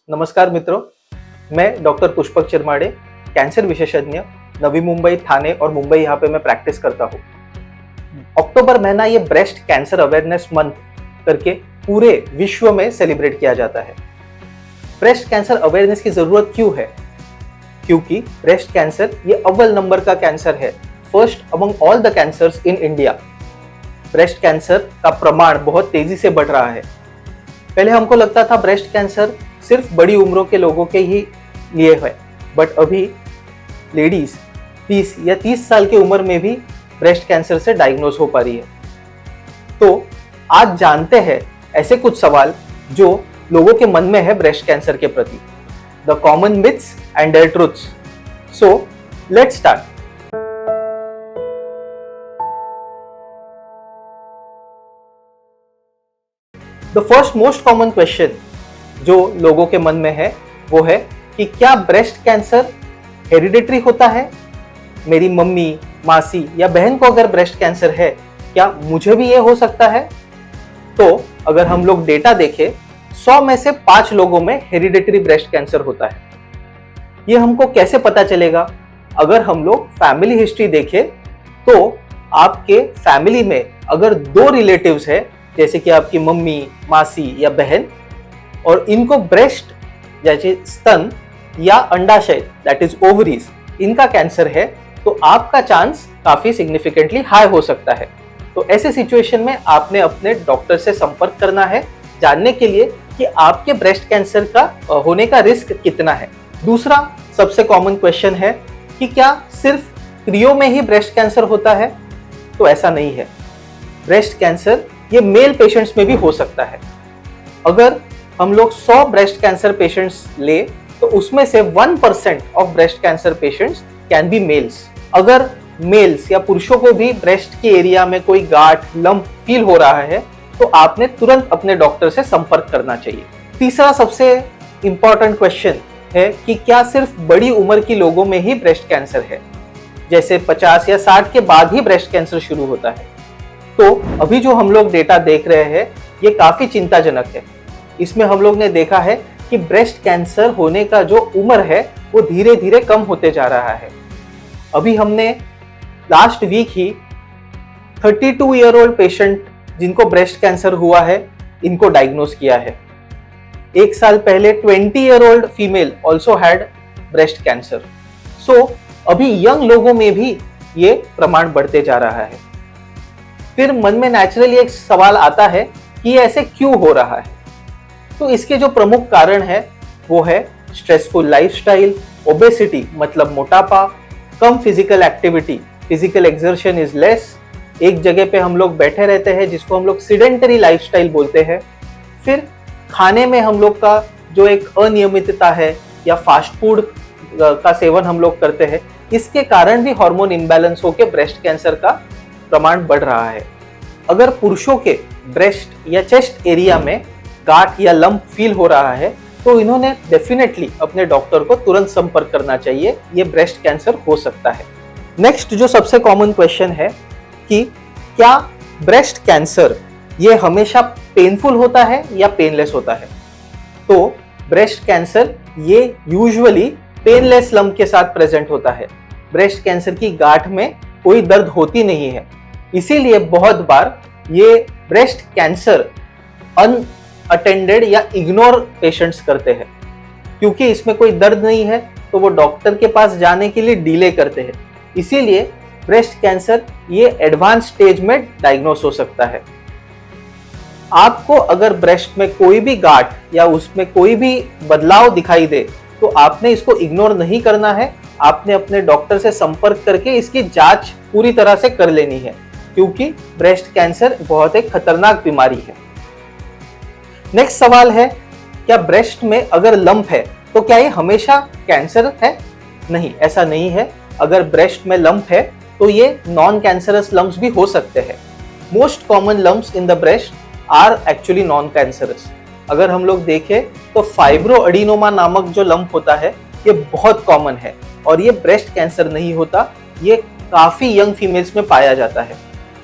नमस्कार मित्रों, मैं डॉक्टर पुष्पक चिरमाड़े, कैंसर विशेषज्ञ, नवी मुंबई, थाने और मुंबई यहाँ पे मैं प्रैक्टिस करता हूँ। अक्टूबर महीना ये ब्रेस्ट कैंसर अवेयरनेस मंथ करके पूरे विश्व में सेलिब्रेट किया जाता है। ब्रेस्ट कैंसर अवेयरनेस की जरूरत क्यों है? क्योंकि ब्रेस्ट कैंसर ये अव्वल नंबर का कैंसर है, first among all the cancers in India. Breast cancer का प्रमाण बहुत तेजी से बढ़ रहा है। पहले हमको लगता था ब्रेस्ट कैंसर सिर्फ बड़ी उम्रों के लोगों के ही लिए है, बट अभी लेडीज 20 या 30 साल की उम्र में भी ब्रेस्ट कैंसर से डायग्नोज हो पा रही है। तो आज जानते हैं ऐसे कुछ सवाल जो लोगों के मन में है ब्रेस्ट कैंसर के प्रति, the common myths and their truths. So let's start. The first most common question जो लोगों के मन में है वो है कि क्या ब्रेस्ट कैंसर हेरिडिटरी होता है? मेरी मम्मी, मासी या बहन को अगर ब्रेस्ट कैंसर है, क्या मुझे भी ये हो सकता है? तो अगर हम लोग डेटा देखें, 100 में से 5 लोगों में हेरिडिटरी ब्रेस्ट कैंसर होता है। ये हमको कैसे पता चलेगा? अगर हम लोग फैमिली हिस्ट्री देखें तो आपके फैमिली में अगर 2 रिलेटिव्स है, जैसे कि आपकी मम्मी, मासी या बहन, और इनको ब्रेस्ट जैसे स्तन या अंडाशय दैट इज ओवरीज इनका कैंसर है, तो आपका चांस काफी सिग्निफिकेंटली हाई हो सकता है। तो ऐसे सिचुएशन में आपने अपने डॉक्टर से संपर्क करना है जानने के लिए कि आपके ब्रेस्ट कैंसर का होने का रिस्क कितना है। दूसरा सबसे कॉमन क्वेश्चन है कि क्या सिर्फ स्त्रियों में ही ब्रेस्ट कैंसर होता है? तो ऐसा नहीं है। ब्रेस्ट कैंसर ये मेल पेशेंट्स में भी हो सकता है। अगर हम लोग 100 ब्रेस्ट कैंसर पेशेंट्स ले तो उसमें से 1% of breast cancer patients can be males. अगर मेल्स या पुरुषों को भी ब्रेस्ट के एरिया में कोई गांठ, लंप फील हो रहा है तो आपने तुरंत अपने डॉक्टर से संपर्क करना चाहिए। तीसरा सबसे इंपॉर्टेंट क्वेश्चन है कि क्या सिर्फ बड़ी उम्र की लोगों में ही ब्रेस्ट कैंसर है, जैसे 50 या 60 के बाद ही ब्रेस्ट कैंसर शुरू होता है? तो अभी जो हम लोग डेटा देख रहे हैं ये काफी चिंताजनक है। इसमें हम लोग ने देखा है कि ब्रेस्ट कैंसर होने का जो उम्र है वो धीरे धीरे कम होते जा रहा है। अभी हमने लास्ट वीक ही 32 ईयर ओल्ड पेशेंट जिनको ब्रेस्ट कैंसर हुआ है इनको डायग्नोज किया है। एक साल पहले 20 year old female also had breast cancer. So अभी यंग लोगों में भी ये प्रमाण बढ़ते जा रहा है। फिर मन में नेचुरली एक सवाल आता है कि ऐसे क्यों हो रहा है? तो इसके जो प्रमुख कारण है वो है स्ट्रेसफुल लाइफस्टाइल, ओबेसिटी मतलब मोटापा, कम physical activity, physical exertion is less, एक जगह पे हम लोग बैठे रहते हैं जिसको हम लोग सीडेंटरी लाइफस्टाइल बोलते हैं। फिर खाने में हम लोग का जो एक अनियमितता है या फास्ट फूड का सेवन हम लोग करते हैं, इसके कारण भी हार्मोन इम्बैलेंस होकर ब्रेस्ट कैंसर का प्रमाण बढ़ रहा है। अगर पुरुषों के ब्रेस्ट या चेस्ट एरिया में गांठ या लंप फील हो रहा है तो इन्होंने डेफिनेटली अपने डॉक्टर को तुरंत संपर्क करना चाहिए, ये ब्रेस्ट कैंसर हो सकता है। नेक्स्ट जो सबसे कॉमन क्वेश्चन है कि क्या ब्रेस्ट कैंसर ये हमेशा पेनफुल होता है या पेनलेस होता है? तो ब्रेस्ट कैंसर ये यूजुअली पेनलेस लंप के साथ प्रेजेंट होता है। ब्रेस्ट कैंसर की गांठ में कोई दर्द होती नहीं है, इसीलिए बहुत बार ये ब्रेस्ट कैंसर अनअटेंडेड या इग्नोर पेशेंट्स करते हैं। क्योंकि इसमें कोई दर्द नहीं है तो वो डॉक्टर के पास जाने के लिए डिले करते हैं। इसीलिए ब्रेस्ट कैंसर ये एडवांस स्टेज में डायग्नोस हो सकता है। आपको अगर ब्रेस्ट में कोई भी गांठ या उसमें कोई भी बदलाव दिखाई दे तो आपने इसको इग्नोर नहीं करना है, आपने अपने डॉक्टर से संपर्क करके इसकी जांच पूरी तरह से कर लेनी है, क्योंकि ब्रेस्ट कैंसर बहुत एक खतरनाक बीमारी है। नेक्स्ट सवाल है, क्या ब्रेस्ट में अगर लंप है तो क्या ये हमेशा कैंसर है? नहीं, ऐसा नहीं है। अगर ब्रेस्ट में लंप है तो ये नॉन कैंसरस लंप्स भी हो सकते हैं। Most common lumps in the breast are actually non cancerous. अगर हम लोग देखें तो फाइब्रो एडिनोमा नामक जो लंप होता है ये बहुत कॉमन है और ये ब्रेस्ट कैंसर नहीं होता, ये काफी यंग फीमेल्स में पाया जाता है।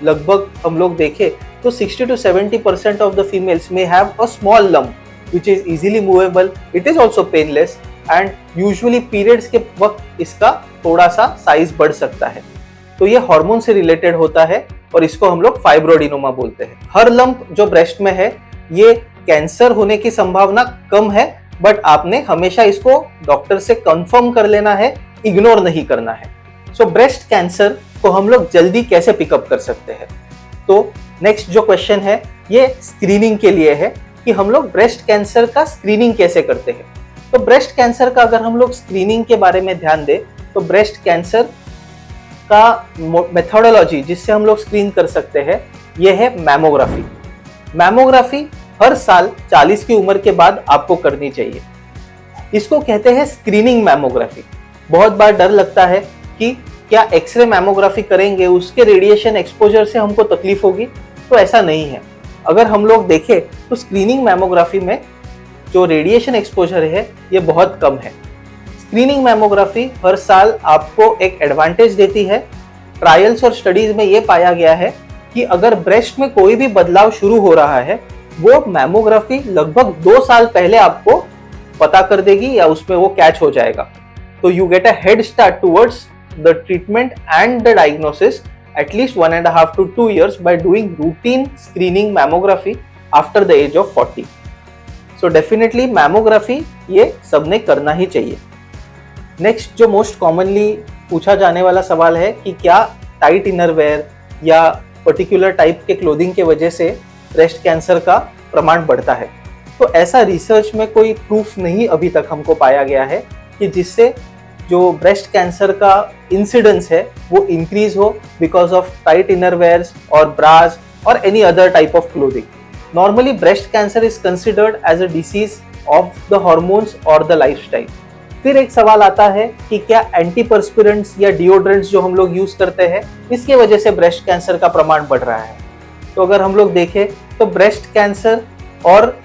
लगभग हम लोग देखें तो 60 to 70% ऑफ द फीमेल्स में have a small lump which is easily movable. It is also painless and usually periods के वक्त इसका थोड़ा सा साइज बढ़ सकता है। तो ये हार्मोन से रिलेटेड होता है और इसको हम लोग फाइब्रोडिनोमा बोलते हैं। हर लंप जो ब्रेस्ट में है ये कैंसर होने की संभावना कम है, बट आपने हमेशा इसको डॉक्टर से कंफर्म कर लेना है, इग्नोर नहीं करना है। सो ब्रेस्ट कैंसर को हम लोग जल्दी कैसे पिकअप कर सकते हैं? तो नेक्स्ट जो क्वेश्चन है ये स्क्रीनिंग के लिए है कि हम लोग ब्रेस्ट कैंसर का स्क्रीनिंग कैसे करते हैं। तो ब्रेस्ट कैंसर का अगर हम लोग स्क्रीनिंग के बारे में ध्यान दें तो ब्रेस्ट कैंसर का मेथोडोलॉजी जिससे हम लोग स्क्रीन कर सकते हैं ये है मैमोग्राफी। मैमोग्राफी हर साल 40 की उम्र के बाद आपको करनी चाहिए। इसको कहते हैं स्क्रीनिंग मैमोग्राफी। बहुत बार डर लगता है कि क्या एक्सरे मैमोग्राफी करेंगे उसके रेडिएशन एक्सपोजर से हमको तकलीफ होगी, तो ऐसा नहीं है। अगर हम लोग देखें तो स्क्रीनिंग मैमोग्राफी में जो रेडिएशन एक्सपोजर है ये बहुत कम है। स्क्रीनिंग मैमोग्राफी हर साल आपको एक एडवांटेज देती है। ट्रायल्स और स्टडीज में ये पाया गया है कि अगर ब्रेस्ट में कोई भी बदलाव शुरू हो रहा है वो मैमोग्राफी लगभग 2 साल पहले आपको पता कर देगी या उसमें वो कैच हो जाएगा। तो you get a head start towards the treatment and the diagnosis at least 1.5 to 2 years by doing routine screening mammography after the age of 40. So definitely mammography ये सबने करना ही चाहिए। नेक्स्ट जो मोस्ट कॉमनली पूछा जाने वाला सवाल है कि क्या टाइट इनरवेयर या पर्टिकुलर टाइप के क्लोथिंग के वजह से ब्रेस्ट कैंसर का प्रमाण बढ़ता है। तो ऐसा रिसर्च में कोई प्रूफ नहीं अभी तक हमको पाया गया है कि जिससे जो ब्रेस्ट कैंसर का इंसिडेंस है वो इंक्रीज हो बिकॉज ऑफ टाइट इनरवेयर्स और ब्रास और any other type of clothing. Normally breast cancer is considered as a disease of the hormones और द लाइफस्टाइल। फिर एक सवाल आता है कि क्या एंटीपर्स्पिरेंट्स या डिओड्रेंट्स जो हम लोग यूज करते हैं इसके वजह से ब्रेस्ट कैंसर का प्रमाण बढ़ रहा है। तो अगर हम लोग देखें तो ब्रेस्ट कैंसर और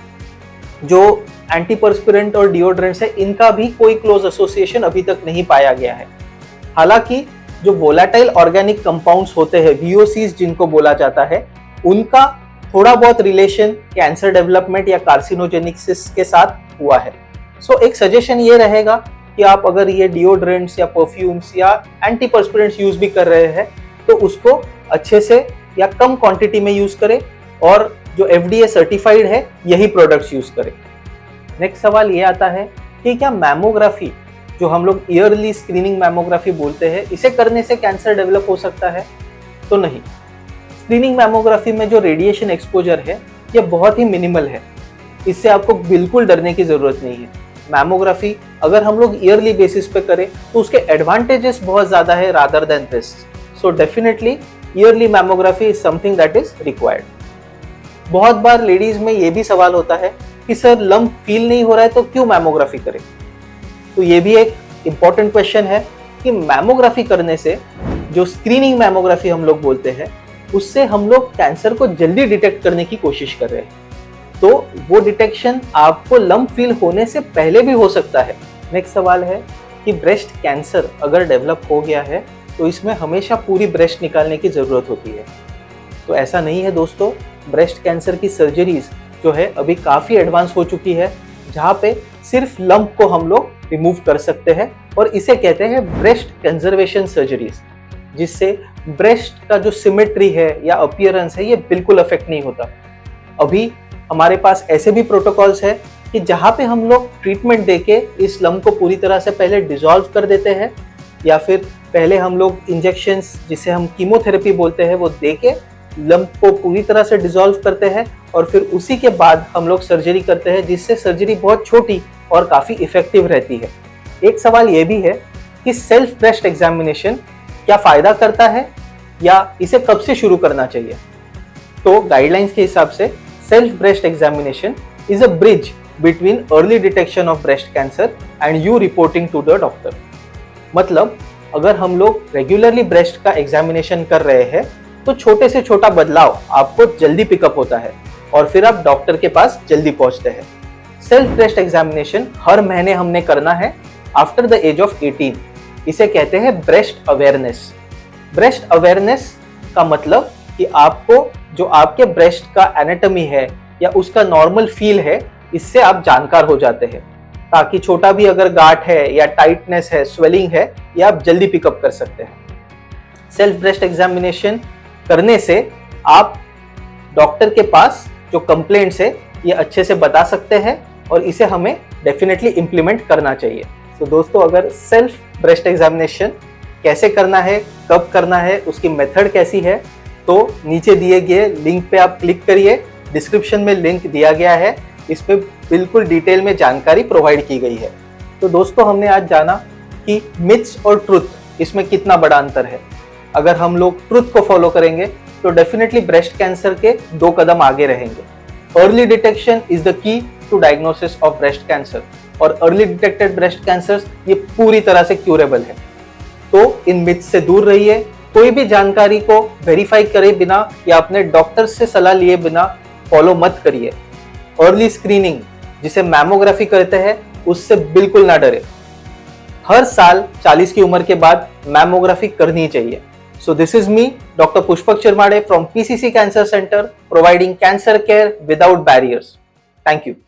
जो एंटीपर्स्पिरेंट और डिओड्रेंट्स है इनका भी कोई क्लोज एसोसिएशन अभी तक नहीं पाया गया है। हालांकि जो वोलेटाइल ऑर्गेनिक कंपाउंड्स होते हैं VOCs जिनको बोला जाता है उनका थोड़ा बहुत रिलेशन कैंसर डेवलपमेंट या कार्सिनोजेनिसिस के साथ हुआ है। सो एक सजेशन ये रहेगा कि आप अगर ये डिओड्रेंट्स या परफ्यूम्स या एंटीपर्स्पिरेंट्स यूज भी कर रहे हैं तो उसको अच्छे से या कम क्वांटिटी में यूज करें और जो FDA सर्टिफाइड है यही प्रोडक्ट्स यूज करें। नेक्स्ट सवाल ये आता है कि क्या मैमोग्राफी जो हम लोग ईयरली स्क्रीनिंग मैमोग्राफी बोलते हैं इसे करने से कैंसर डेवलप हो सकता है? तो नहीं। स्क्रीनिंग मैमोग्राफी में जो रेडिएशन एक्सपोजर है ये बहुत ही मिनिमल है, इससे आपको बिल्कुल डरने की जरूरत नहीं है। मैमोग्राफी अगर हम लोग ईयरली बेसिस पे करें तो उसके एडवांटेजेस बहुत ज्यादा है rather than risk. So definitely yearly mammography is something that is required. बहुत बार लेडीज में ये भी सवाल होता है कि सर लंप फील नहीं हो रहा है तो क्यों मैमोग्राफी करें? तो ये भी एक इम्पॉर्टेंट क्वेश्चन है कि मैमोग्राफी करने से जो स्क्रीनिंग मैमोग्राफी हम लोग बोलते हैं उससे हम लोग कैंसर को जल्दी डिटेक्ट करने की कोशिश कर रहे हैं। तो वो डिटेक्शन आपको लंप फील होने से पहले भी हो सकता है। नेक्स्ट सवाल है कि ब्रेस्ट कैंसर अगर डेवलप हो गया है तो इसमें हमेशा पूरी ब्रेस्ट निकालने की जरूरत होती है। तो ऐसा नहीं है दोस्तों। ब्रेस्ट कैंसर की सर्जरीज जो है अभी काफ़ी एडवांस हो चुकी है जहाँ पे सिर्फ लंप को हम लोग रिमूव कर सकते हैं और इसे कहते हैं ब्रेस्ट कंजर्वेशन सर्जरीज, जिससे ब्रेस्ट का जो सिमेट्री है या अपीयरेंस है ये बिल्कुल अफेक्ट नहीं होता। अभी हमारे पास ऐसे भी प्रोटोकॉल्स है कि जहाँ पे हम लोग ट्रीटमेंट देके इस लंप को पूरी तरह से पहले डिसॉल्व कर देते हैं या फिर पहले हम लोग इंजेक्शंस जिसे हम कीमोथेरेपी बोलते हैं वो देके लंप को पूरी तरह से डिसॉल्व करते हैं और फिर उसी के बाद हम लोग सर्जरी करते हैं, जिससे सर्जरी बहुत छोटी और काफ़ी इफेक्टिव रहती है। एक सवाल ये भी है कि सेल्फ ब्रेस्ट एग्जामिनेशन क्या फ़ायदा करता है या इसे कब से शुरू करना चाहिए? तो गाइडलाइंस के हिसाब से self breast examination is a bridge between early detection of breast cancer and you reporting to the doctor. मतलब अगर हम लोग रेगुलरली ब्रेस्ट का एग्जामिनेशन कर रहे हैं तो छोटे से छोटा बदलाव आपको जल्दी पिकअप होता है और फिर आप डॉक्टर के पास जल्दी पहुंचते हैं। सेल्फ ब्रेस्ट एग्जामिनेशन हर महीने हमने करना है आफ्टर द एज ऑफ 18। इसे कहते हैं ब्रेस्ट अवेयरनेस। ब्रेस्ट अवेयरनेस का मतलब कि आपको जो आपके ब्रेस्ट का एनाटॉमी है या उसका नॉर्मल फील है इससे आप जानकार हो जाते हैं, ताकि छोटा भी अगर गांठ है या टाइटनेस है, स्वेलिंग है, ये आप जल्दी पिकअप कर सकते हैं। सेल्फ ब्रेस्ट एग्जामिनेशन करने से आप डॉक्टर के पास जो कंप्लेंट्स है ये अच्छे से बता सकते हैं और इसे हमें डेफिनेटली इम्प्लीमेंट करना चाहिए। तो दोस्तों, अगर सेल्फ ब्रेस्ट एग्जामिनेशन कैसे करना है, कब करना है, उसकी मेथड कैसी है, तो नीचे दिए गए लिंक पे आप क्लिक करिए। डिस्क्रिप्शन में लिंक दिया गया है, इस पे बिल्कुल डिटेल में जानकारी प्रोवाइड की गई है। तो दोस्तों, हमने आज जाना कि मिथ्स और ट्रुथ इसमें कितना बड़ा अंतर है। अगर हम लोग ट्रुथ को फॉलो करेंगे तो डेफिनेटली ब्रेस्ट कैंसर के 2 कदम आगे रहेंगे। Early detection is the key to diagnosis of breast cancer, और अर्ली डिटेक्टेड ब्रेस्ट कैंसर ये पूरी तरह से क्यूरेबल है। तो इन मिथ्स से दूर रहिए, कोई भी जानकारी को वेरीफाई करे बिना या अपने डॉक्टर से सलाह लिए बिना फॉलो मत करिए। अर्ली स्क्रीनिंग जिसे मैमोग्राफी कहते हैं, उससे बिल्कुल ना डरे। हर साल 40 की उम्र के बाद मैमोग्राफी करनी चाहिए। So this is me, Dr. Pushpak Chirmade from PCC Cancer Center, providing cancer care without barriers. Thank you.